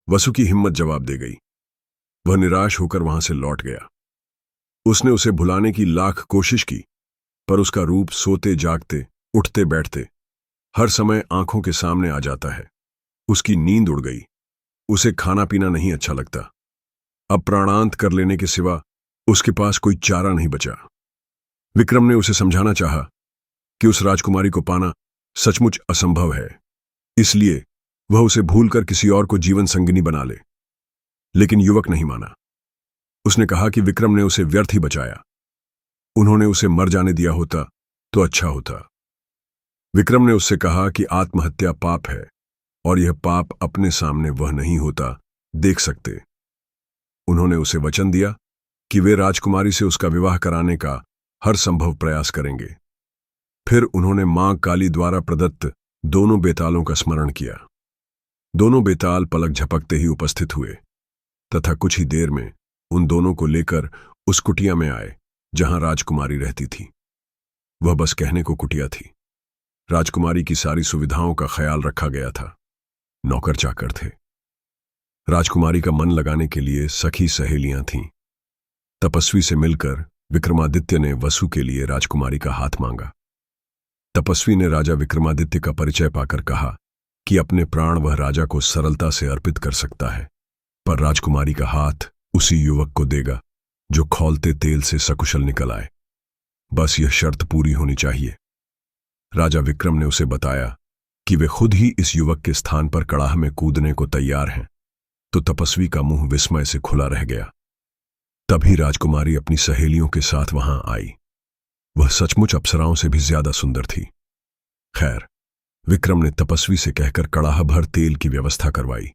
वसु की हिम्मत जवाब दे गई। वह निराश होकर वहां से लौट गया। उसने उसे भुलाने की लाख कोशिश की, पर उसका रूप सोते जागते, उठते बैठते हर समय आंखों के सामने आ जाता है। उसकी नींद उड़ गई। उसे खाना पीना नहीं अच्छा लगता। अब प्राणांत कर लेने के सिवा उसके पास कोई चारा नहीं बचा। विक्रम ने उसे समझाना चाहा कि उस राजकुमारी को पाना सचमुच असंभव है, इसलिए वह उसे भूलकर किसी और को जीवन संगिनी बना ले। लेकिन युवक नहीं माना। उसने कहा कि विक्रम ने उसे व्यर्थ ही बचाया। उन्होंने उसे मर जाने दिया होता तो अच्छा होता। विक्रम ने उससे कहा कि आत्महत्या पाप है और यह पाप अपने सामने वह नहीं होता देख सकते। उन्होंने उसे वचन दिया कि वे राजकुमारी से उसका विवाह कराने का हर संभव प्रयास करेंगे। फिर उन्होंने मां काली द्वारा प्रदत्त दोनों बेतालों का स्मरण किया। दोनों बेताल पलक झपकते ही उपस्थित हुए तथा कुछ ही देर में उन दोनों को लेकर उस कुटिया में आए जहां राजकुमारी रहती थी। वह बस कहने को कुटिया थी। राजकुमारी की सारी सुविधाओं का ख्याल रखा गया था। नौकर चाकर थे। राजकुमारी का मन लगाने के लिए सखी सहेलियां थीं। तपस्वी से मिलकर विक्रमादित्य ने वसु के लिए राजकुमारी का हाथ मांगा। तपस्वी ने राजा विक्रमादित्य का परिचय पाकर कहा कि अपने प्राण वह राजा को सरलता से अर्पित कर सकता है, पर राजकुमारी का हाथ उसी युवक को देगा जो खौलते तेल से सकुशल निकल आए। बस यह शर्त पूरी होनी चाहिए। राजा विक्रम ने उसे बताया कि वे खुद ही इस युवक के स्थान पर कड़ाह में कूदने को तैयार हैं, तो तपस्वी का मुंह विस्मय से खुला रह गया। तभी राजकुमारी अपनी सहेलियों के साथ वहां आई। वह सचमुच अप्सराओं से भी ज्यादा सुंदर थी। खैर, विक्रम ने तपस्वी से कहकर कड़ाह भर तेल की व्यवस्था करवाई।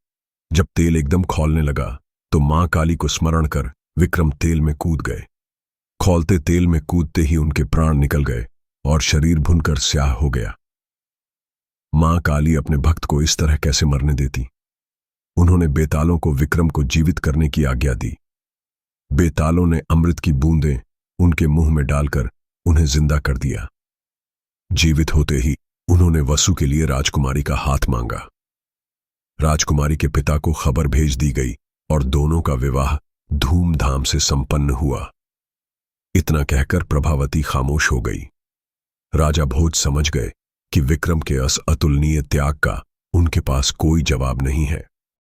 जब तेल एकदम खौलने लगा तो मां काली को स्मरण कर विक्रम तेल में कूद गए। खौलते तेल में कूदते ही उनके प्राण निकल गए और शरीर भुनकर स्याह हो गया। मां काली अपने भक्त को इस तरह कैसे मरने देती? उन्होंने बेतालों को विक्रम को जीवित करने की आज्ञा दी। बेतालों ने अमृत की बूंदें उनके मुंह में डालकर उन्हें जिंदा कर दिया। जीवित होते ही उन्होंने वसु के लिए राजकुमारी का हाथ मांगा। राजकुमारी के पिता को खबर भेज दी गई और दोनों का विवाह धूमधाम से संपन्न हुआ। इतना कहकर प्रभावती खामोश हो गई। राजा भोज समझ गए कि विक्रम के अस अतुलनीय त्याग का उनके पास कोई जवाब नहीं है।